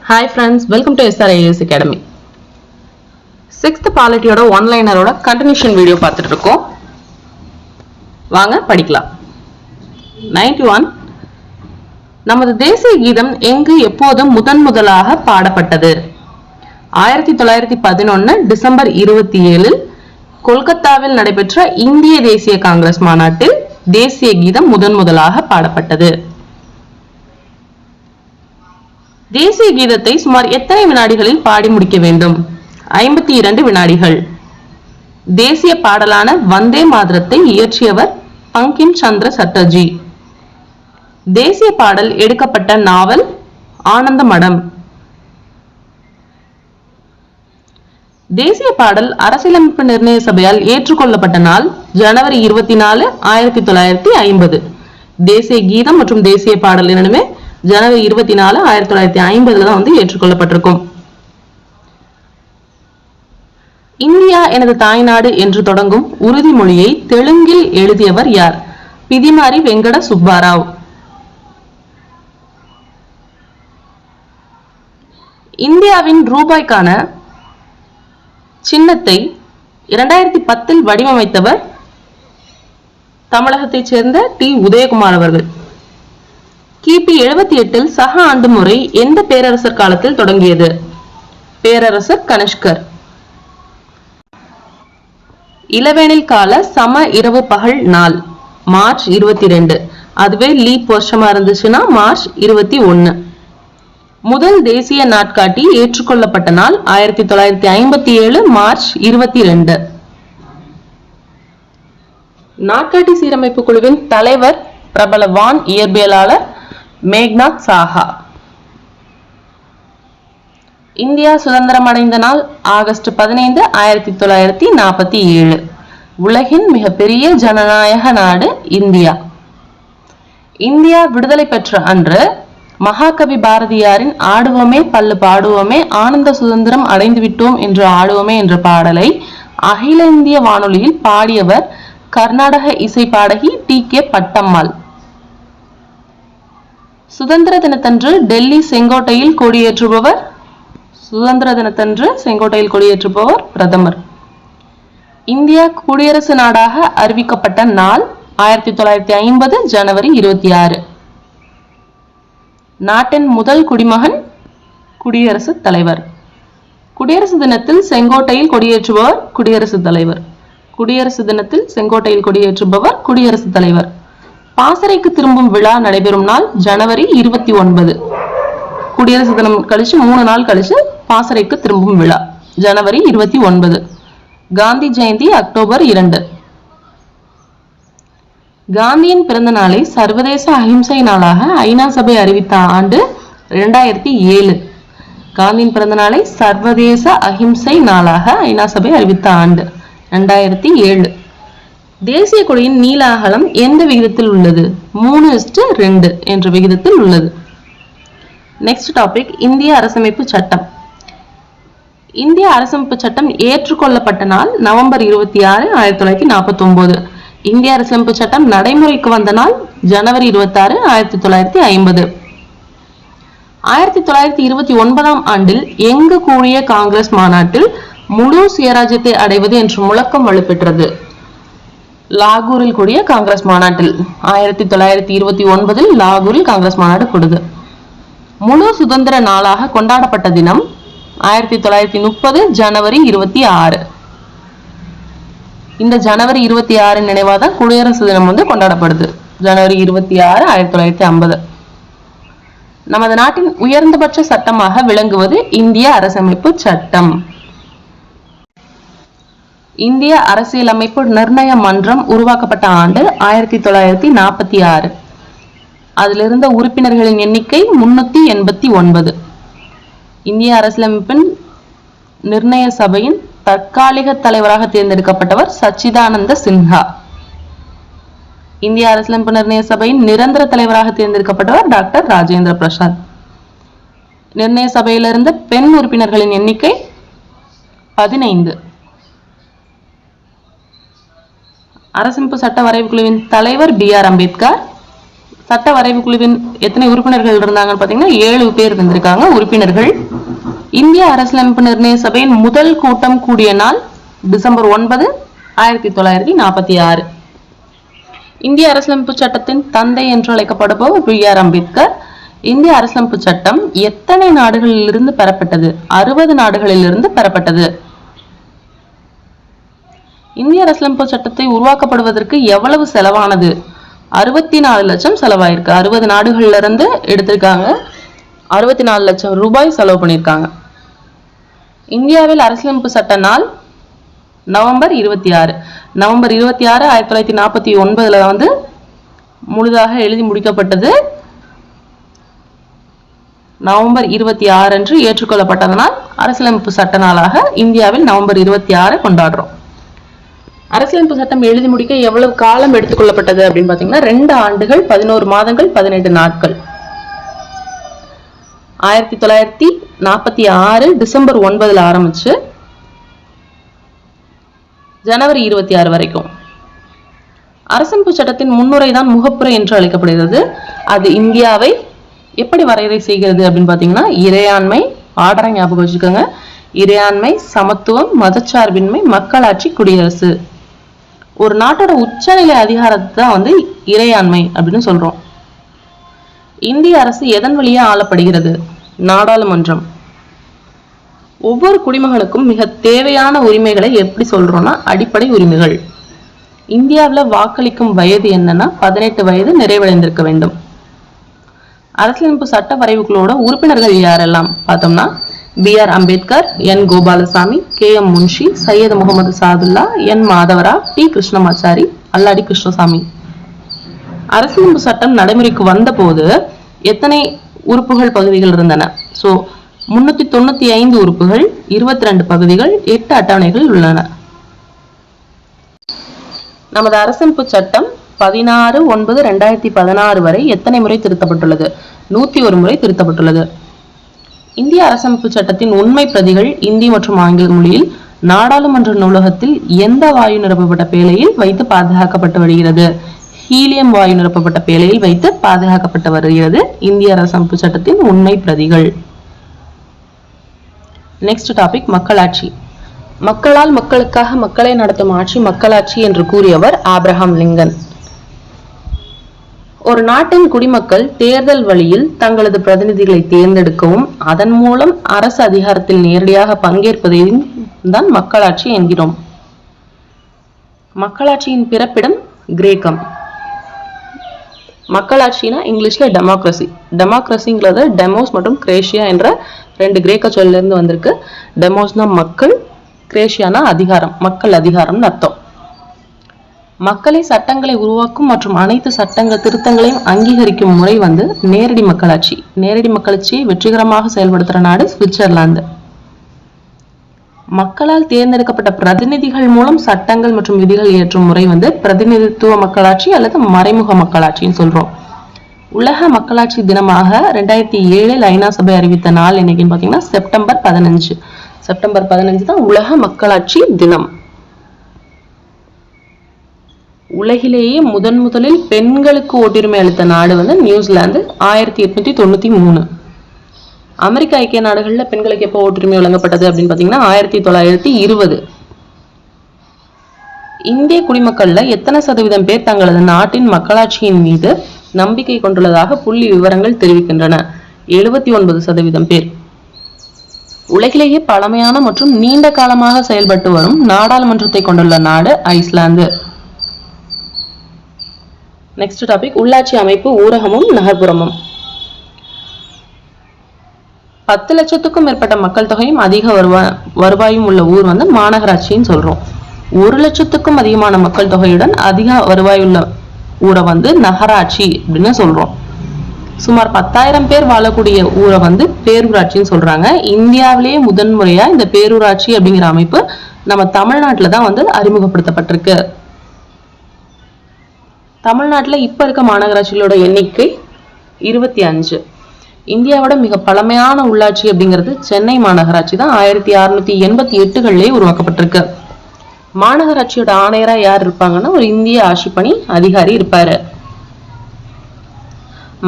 Hi friends, welcome to SRIAS Academy. 6th polity oda one-liner oda continuation video பார்த்துட்டு இருக்கோம். வாங்க படிக்கலாம். 91 நமது தேசிய கீதம் எங்கு எப்போது முதலாக பாடப்பட்டது? 1911 டிசம்பர் 27 கொல்கத்தாவில் நடைபெற்ற இந்திய தேசிய காங்கிரஸ் மாநாட்டில் தேசிய கீதம் முதலாக பாடப்பட்டது. தேசிய கீதத்தை சுமார் எத்தனை வினாடிகளில் பாடி முடிக்க வேண்டும்? 52 வினாடிகள். தேசிய பாடலான வந்தே மாதரத்தை இயற்றியவர் பங்கிம் சந்திர சட்டர்ஜி. தேசிய பாடல் எடுக்கப்பட்ட நாவல் ஆனந்த மடம். தேசிய பாடல் அரசியலமைப்பு நிர்ணய சபையால் ஏற்றுக்கொள்ளப்பட்ட நாள் ஜனவரி 24, 1950. தேசிய கீதம் மற்றும் தேசிய பாடல் இரண்டுமே ஜனவரி 24, 1950 தான் ஏற்றுக்கொள்ளப்பட்டிருக்கும். இந்தியா எனது தாய்நாடு என்று தொடங்கும் உறுதிமொழியை தெலுங்கில் எழுதியவர் யார்? பிதிமாரி வெங்கட சுப்பாராவ். இந்தியாவின் ரூபாய்க்கான சின்னத்தை 2010 வடிவமைத்தவர் தமிழகத்தைச் சேர்ந்த டி. உதயகுமார் அவர்கள். கிபி 78 சக ஆண்டு முறை எந்த பேரரசர் காலத்தில் தொடங்கியது? பேரரசர் கனிஷ்கர். இளவேனில் கால சம இரவு பகல் நாள் மார்ச் 22. அதுவே லீப் வருஷமா இருந்துச்சுன்னா மார்ச் 21. முதல் தேசிய நாட்காட்டி ஏற்றுக்கொள்ளப்பட்ட நாள் 1957 மார்ச் 22. நாட்காட்டி சீரமைப்பு குழுவின் தலைவர் பிரபல வான் இயற்பியலாளர் மேக்நாத் சாஹா. இந்தியா சுதந்திரம் அடைந்த நாள் ஆகஸ்ட் 15, 1947. உலகின் மிகப்பெரிய ஜனநாயக நாடு இந்தியா. இந்தியா விடுதலை பெற்ற அன்று மகாகவி பாரதியாரின் ஆடுவோமே பல்லு பாடுவோமே ஆனந்த சுதந்திரம் அடைந்து விட்டோம் என்று ஆடுவோமே என்ற பாடலை அகில இந்திய வானொலியில் பாடியவர் கர்நாடக இசை பாடகி டி.கே. பட்டம்மாள். சுதந்திர தினத்தன்று டெல்லி செங்கோட்டையில் கொடியேற்றுபவர் பிரதமர். இந்தியா குடியரசு நாடாக அறிவிக்கப்பட்ட நாள் 1950 ஜனவரி 26. நாட்டின் முதல் குடிமகன் குடியரசுத் தலைவர். குடியரசு தினத்தில் செங்கோட்டையில் கொடியேற்றுபவர் குடியரசுத் தலைவர். குடியரசு தினத்தில் செங்கோட்டையில் கொடியேற்றுபவர் குடியரசுத் தலைவர். பாசறைக்கு திரும்பும் விழா நடைபெறும் நாள் ஜனவரி 29. குடியரசு தினம் கழிச்சு 3 நாள் கழிச்சு பாசறைக்கு திரும்பும் விழா ஜனவரி 29. காந்தி ஜெயந்தி அக்டோபர் 2. காந்தியின் பிறந்த நாளை சர்வதேச அஹிம்சை நாளாக ஐநா சபை அறிவித்த ஆண்டு 2007. காந்தியின் பிறந்த நாளை சர்வதேச அஹிம்சை நாளாக ஐநா சபை அறிவித்த ஆண்டு 2007. தேசிய கொடியின் நீள அகலம் எந்த விகிதத்தில் உள்ளது? 3:2 என்ற விகிதத்தில் உள்ளது. நெக்ஸ்ட் டாபிக், இந்திய அரசமைப்பு சட்டம். இந்திய அரசமைப்பு சட்டம் ஏற்றுக்கொள்ளப்பட்ட நாள் நவம்பர் 26, 1949. இந்திய அரசமைப்பு சட்டம் நடைமுறைக்கு வந்த நாள் ஜனவரி 26, 1950. 1929 ஆண்டில் எங்கு கூடிய காங்கிரஸ் மாநாட்டில் முழு சுயராஜ்யத்தை அடைவது என்ற முழக்கம் வலுப்பெற்றது? லாகூரில் கூடிய காங்கிரஸ் மாநாட்டில் 1929 லாகூரில் காங்கிரஸ் மாநாடு கூடுது. முழு சுதந்திர நாளாக கொண்டாடப்பட்ட தினம் 1930 ஜனவரி 26. இந்த ஜனவரி 26 நினைவாதான் குடியரசு தினம் கொண்டாடப்படுது. ஜனவரி 26, 1950. நமது நாட்டின் உயர்ந்தபட்ச சட்டமாக விளங்குவது இந்திய அரசமைப்பு சட்டம். இந்திய அரசியலமைப்பு நிர்ணய மன்றம் உருவாக்கப்பட்ட ஆண்டு 1946. அதிலிருந்த உறுப்பினர்களின் எண்ணிக்கை 389. இந்திய அரசியலமைப்பின் நிர்ணய சபையின் தற்காலிக தலைவராக தேர்ந்தெடுக்கப்பட்டவர் சச்சிதானந்த சின்ஹா. இந்திய அரசியலமைப்பு நிர்ணய சபையின் நிரந்தர தலைவராக தேர்ந்தெடுக்கப்பட்டவர் டாக்டர் ராஜேந்திர பிரசாத். நிர்ணய சபையிலிருந்த பெண் உறுப்பினர்களின் எண்ணிக்கை 15. அரசமைப்பு சட்ட வரைவு குழுவின் தலைவர் B.R. அம்பேத்கர். சட்ட வரைவு குழுவின் எத்தனை உறுப்பினர்கள் இருந்தாங்கன்னு பாத்தீங்கன்னா 7 பேர் இருந்திருக்காங்க உறுப்பினர்கள். இந்திய அரசியலமைப்பு நிர்ணய சபையின் முதல் கூட்டம் கூடிய நாள் டிசம்பர் 9, 1946. இந்திய அரசியலமைப்பு சட்டத்தின் தந்தை என்று அழைக்கப்படுபவர் B.R. அம்பேத்கர். இந்திய அரசியலமைப்பு சட்டம் எத்தனை நாடுகளில் இருந்து பெறப்பட்டது? 60 நாடுகளில் இருந்து பெறப்பட்டது. இந்திய அரசியலமைப்பு சட்டத்தை உருவாக்கப்படுவதற்கு எவ்வளவு செலவானது? 64 லட்சம் செலவாயிருக்கு. 60 நாடுகள்ல இருந்து எடுத்திருக்காங்க. 64 லட்சம் ரூபாய் செலவு பண்ணியிருக்காங்க. இந்தியாவில் அரசியலமைப்பு சட்ட நாள் நவம்பர் 26. நவம்பர் 26, 1949 வந்து முழுதாக எழுதி முடிக்கப்பட்டது. நவம்பர் 26 அன்று ஏற்றுக்கொள்ளப்பட்டதனால் அரசியலமைப்பு சட்ட நாளாக இந்தியாவில் நவம்பர் 26 கொண்டாடுறோம். அரசியலமைப்பு சட்டம் எழுதி முடிக்க எவ்வளவு காலம் எடுத்துக்கொள்ளப்பட்டது அப்படின்னு பாத்தீங்கன்னா 2 ஆண்டுகள் 11 மாதங்கள் 18 நாட்கள். 1946 டிசம்பர் 9 ஆரம்பிச்சு ஜனவரி 26 வரைக்கும். அரசியலமைப்பு சட்டத்தின் முன்னுரை தான் முகப்புரை என்று அழைக்கப்படுகிறது. அது இந்தியாவை எப்படி வரையறை செய்கிறது அப்படின்னு பாத்தீங்கன்னா இறையாண்மை, ஆர்டரை ஞாபகம் வச்சுக்கோங்க, இறையாண்மை, சமத்துவம், மதச்சார்பின்மை, மக்களாட்சி, குடியரசு. ஒரு நாட்டோட உச்சநிலை அதிகாரத்தை தான் வந்து இறையாண்மை அப்படின்னு சொல்றோம். இந்திய அரசு எதன் வழியா ஆளப்படுகிறது? நாடாளுமன்றம். ஒவ்வொரு குடிமகனுக்கும் மிக தேவையான உரிமைகளை எப்படி சொல்றோம்னா அடிப்படை உரிமைகள். இந்தியாவில் வாக்களிக்கும் வயது என்னன்னா 18 வயது நிறைவடைந்திருக்க வேண்டும். அரசியலமைப்பு சட்ட வரைவுகளோட உறுப்பினர்கள் யாரெல்லாம் பார்த்தோம்னா B.R. Ambedkar, N. Gopalaswamy, K.M. Munshi, Syed Mohammed Sadullah, N. Madhavrao, T. Krishnamachari, அல்லாடி கிருஷ்ணசாமி. அரசியலமைப்பு சட்டம் நடைமுறைக்கு வந்த போது எத்தனை உறுப்புகள் பகுதிகள் இருந்தன? சோ 395 உறுப்புகள், 22 பகுதிகள், 8 அட்டவணைகள் உள்ளன. நமது அரசியலமைப்பு சட்டம் 16/9/2016 வரை எத்தனை முறை திருத்தப்பட்டுள்ளது? 101 முறை திருத்தப்பட்டுள்ளது. இந்திய அரசியலமைப்பு சட்டத்தின் உண்மை பிரதிகள் இந்தி மற்றும் ஆங்கில மொழியில் நாடாளுமன்ற நூலகத்தில் எந்த வாயு நிரப்பப்பட்ட பேழையில் வைத்து பாதுகாக்கப்பட்டு வருகிறது? ஹீலியம் வாயு நிரப்பப்பட்ட பேழையில் வைத்து பாதுகாக்கப்பட்டு வருகிறது இந்திய அரசியலமைப்பு சட்டத்தின் உண்மை பிரதிகள். நெக்ஸ்ட் டாபிக் மக்களாட்சி. மக்களால் மக்களுக்காக மக்களை நடத்தும் ஆட்சி மக்களாட்சி என்று கூறியவர் ஆப்ரஹாம் லிங்கன். ஒரு நாட்டின் குடிமக்கள் தேர்தல் வழியில் தங்களது பிரதிநிதிகளை தேர்ந்தெடுக்கவும் அதன் மூலம் அரசு அதிகாரத்தில் நேரடியாக பங்கேற்பதையும் தான் மக்களாட்சி என்கிறோம். மக்களாட்சியின் பிறப்பிடம் கிரேக்கம். மக்களாட்சினா இங்கிலீஷ்ல டெமோக்ரஸி. டெமோக்ரஸிங்கிறது டெமோஸ் மற்றும் கிரேஷியா என்ற 2 கிரேக்க சொல்ல இருந்து வந்திருக்கு. டெமோஸ்னா மக்கள், கிரேஷியானா அதிகாரம், மக்கள் அதிகாரம்னு அர்த்தம். மக்களை சட்டங்களை உருவாக்கும் மற்றும் அனைத்து சட்டங்கள் திருத்தங்களையும் அங்கீகரிக்கும் முறை வந்து நேரடி மக்களாட்சி. நேரடி மக்களாட்சியை வெற்றிகரமாக செயல்படுத்துற நாடு சுவிட்சர்லாந்து. மக்களால் தேர்ந்தெடுக்கப்பட்ட பிரதிநிதிகள் மூலம் சட்டங்கள் மற்றும் விதிகள் இயற்றும் முறை வந்து பிரதிநிதித்துவ மக்களாட்சி அல்லது மறைமுக மக்களாட்சின்னு சொல்றோம். உலக மக்களாட்சி தினமாக 2007 ஐநா சபை அறிவித்த நாள் என்னைக்குன்னு பாத்தீங்கன்னா செப்டம்பர் 15. செப்டம்பர் 15 தான் உலக மக்களாட்சி தினம். உலகிலேயே முதலில் பெண்களுக்கு ஓட்டுரிமை அளித்த நாடு வந்து நியூசிலாந்து 1893. அமெரிக்க ஐக்கிய நாடுகள்ல பெண்களுக்கு எப்போ ஓட்டுரிமை வழங்கப்பட்டது அப்படின்னு பாத்தீங்கன்னா 1920. இந்திய குடிமக்கள்ல எத்தனை சதவீதம் பேர் தங்களது நாட்டின் மக்களாட்சியின் மீது நம்பிக்கை கொண்டுள்ளதாக புள்ளி விவரங்கள் தெரிவிக்கின்றன? 79% பேர். உலகிலேயே பழமையான மற்றும் நீண்ட காலமாக செயல்பட்டு வரும் நாடாளுமன்றத்தை கொண்டுள்ள நாடு ஐஸ்லாந்து. நெக்ஸ்ட் டாபிக் உள்ளாட்சி அமைப்பு, ஊரகமும் நகர்ப்புறமும். 10 லட்சத்துக்கும் மேற்பட்ட மக்கள் தொகையும் அதிக வருவாயும் உள்ள ஊர் வந்து மாநகராட்சின்னு சொல்றோம். 1 லட்சத்துக்கும் அதிகமான மக்கள் தொகையுடன் அதிக வருவாய் உள்ள ஊரை வந்து நகராட்சி அப்படின்னு சொல்றோம். சுமார் 10,000 பேர் வாழக்கூடிய ஊரை வந்து பேரூராட்சின்னு சொல்றாங்க. இந்தியாவிலேயே முதன்முறையா இந்த பேரூராட்சி அப்படிங்கிற அமைப்பு நம்ம தமிழ்நாட்டுல தான் வந்து அறிமுகப்படுத்தப்பட்டிருக்கு. தமிழ்நாட்டுல இப்ப இருக்க மாநகராட்சிகளோட எண்ணிக்கை 25. இந்தியாவோட மிக பழமையான உள்ளாட்சி அப்படிங்கிறது சென்னை மாநகராட்சி தான். 1688 உருவாக்கப்பட்டிருக்கு. மாநகராட்சியோட ஆணையரா யார் இருப்பாங்கன்னா ஒரு இந்திய ஆட்சிப்பணி அதிகாரி இருப்பாரு.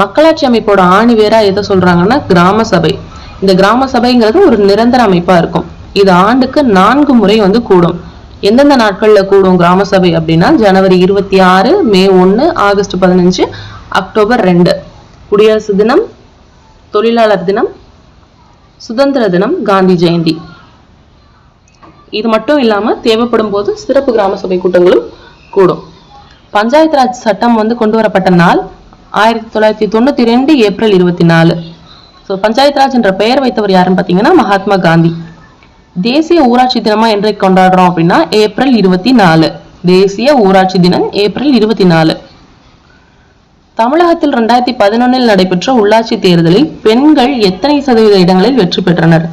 மக்களாட்சி அமைப்போட ஆணி வேரா எதை சொல்றாங்கன்னா கிராம சபை. இந்த கிராம சபைங்கிறது ஒரு நிரந்தர அமைப்பா இருக்கும். இது ஆண்டுக்கு 4 முறை வந்து கூடும். எந்தெந்த நாட்கள்ல கூடும் கிராம சபை அப்படின்னா ஜனவரி 26, மே 1, ஆகஸ்ட் 15, அக்டோபர் 2. குடியரசு தினம், தொழிலாளர் தினம், சுதந்திர தினம், காந்தி ஜெயந்தி. இது மட்டும் இல்லாம தேவைப்படும் போது சிறப்பு கிராம சபை கூட்டங்களும் கூடும். பஞ்சாயத்து ராஜ் சட்டம் வந்து கொண்டு வரப்பட்ட நாள் 1992 ஏப்ரல் 24. பஞ்சாயத்து ராஜ் என்ற பெயர் வைத்தவர் யாருன்னு பாத்தீங்கன்னா மகாத்மா காந்தி. தேசிய ஊராட்சி தினமா என்றைக்கு கொண்டாடுறோம் அப்படின்னா ஏப்ரல் 24. தேசிய ஊராட்சி தினம் ஏப்ரல் 24. தமிழகத்தில் 2011 நடைபெற்ற உள்ளாட்சி தேர்தலில் பெண்கள் எத்தனை சதவீத இடங்களில் வெற்றி பெற்றனர்?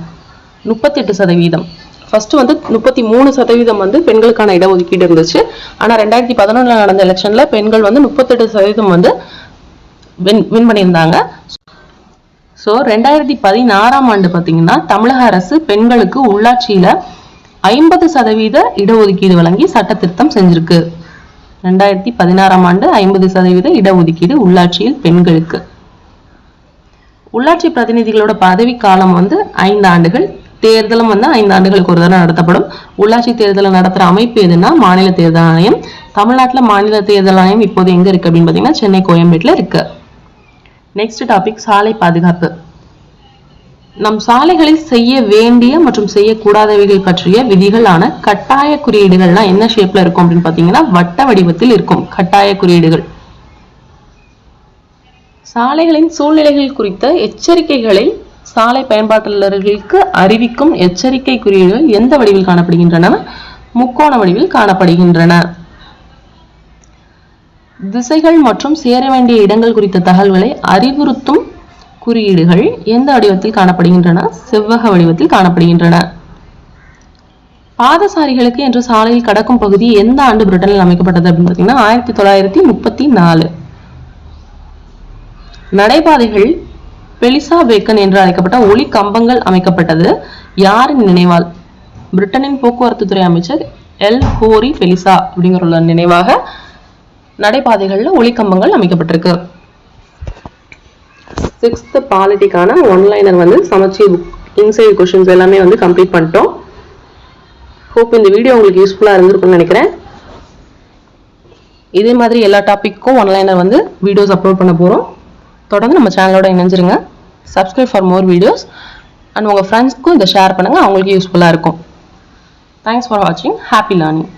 38%. ஃபர்ஸ்ட் வந்து 33% வந்து பெண்களுக்கான இடஒதுக்கீடு இருந்துச்சு. ஆனா 2011 நடந்த எலெக்ஷன்ல பெண்கள் வந்து 38% வந்து வின் பண்ணியிருந்தாங்க. ஸோ 2016 ஆண்டு பார்த்தீங்கன்னா தமிழக அரசு பெண்களுக்கு உள்ளாட்சியில 50% இடஒதுக்கீடு வழங்கி சட்ட திருத்தம் செஞ்சிருக்கு. 2016 ஆண்டு 50% இடஒதுக்கீடு உள்ளாட்சியில் பெண்களுக்கு. உள்ளாட்சி பிரதிநிதிகளோட பதவி காலம் வந்து 5 ஆண்டுகள். தேர்தலும் வந்து 5 ஆண்டுகளுக்கு ஒரு தடவை நடத்தப்படும். உள்ளாட்சி தேர்தலை நடத்துற அமைப்பு எதுன்னா மாநில தேர்தல் ஆணையம். தமிழ்நாட்டில் மாநில தேர்தல் ஆணையம் இப்போது எங்க இருக்கு அப்படின்னு பாத்தீங்கன்னா சென்னை கோயம்பேட்டில் இருக்கு. நெக்ஸ்ட் டாபிக் சாலை பாதுகாப்பு. நம் சாலைகளில் செய்ய வேண்டிய மற்றும் செய்யக்கூடாதவைகள் பற்றிய விதிகளான கட்டாய குறியீடுகள்லாம் என்ன ஷேப்ல இருக்கும் அப்படின்னு பாத்தீங்கன்னா வட்ட வடிவத்தில் இருக்கும் கட்டாய குறியீடுகள். சாலைகளின் சூழ்நிலைகள் குறித்த எச்சரிக்கைகளை சாலை பயன்பாட்டாளர்களுக்கு அறிவிக்கும் எச்சரிக்கை குறியீடுகள் எந்த வடிவில் காணப்படுகின்றன? முக்கோண வடிவில் காணப்படுகின்றன. திசைகள் மற்றும் சேர வேண்டிய இடங்கள் குறித்த தகவல்களை அறிவுறுத்தும் குறியீடுகள் எந்த வடிவத்தில் காணப்படுகின்றன? செவ்வக வடிவத்தில் காணப்படுகின்றன. பாதசாரிகளுக்கு என்று சாலையில் கடக்கும் பகுதி எந்த ஆண்டு பிரிட்டனில் அமைக்கப்பட்டது அப்படின்னு பார்த்தீங்கன்னா 1934. நடைபாதைகள் பெலிசா பேக்கன் என்று அழைக்கப்பட்ட ஒளி கம்பங்கள் அமைக்கப்பட்டது யாரின் நினைவால்? பிரிட்டனின் போக்குவரத்து துறை அமைச்சர் எல் ஹோரி பெலிசா அப்படிங்கிற நினைவாக நடைபாதைகள்ல ஒளிக்கம்பங்கள் அமைக்கப்பட்டிருக்கு. 6th பாலிட்டிக்கான ஒன்லைனர் வந்து சமச்சீர் இன்சைட் கொஸ்டின்ஸ் எல்லாமே வந்து கம்ப்ளீட் பண்ணிட்டோம். ஹோப் இந்த வீடியோ உங்களுக்கு யூஸ்ஃபுல்லா இருந்திருக்கும்னு நினைக்கிறேன். இதே மாதிரி எல்லா டாபிக்கும் ஒன்லைனர் வந்து வீடியோஸ் அப்லோட் பண்ண போறோம். தொடர்ந்து நம்ம சேனலோட இணைஞ்சிருங்க. Subscribe for more videos and உங்க ஃப்ரெண்ட்ஸ்க்கும் இதை ஷேர் பண்ணுங்க, அவங்களுக்கு யூஸ்ஃபுல்லா இருக்கும். Thanks for watching. Happy learning.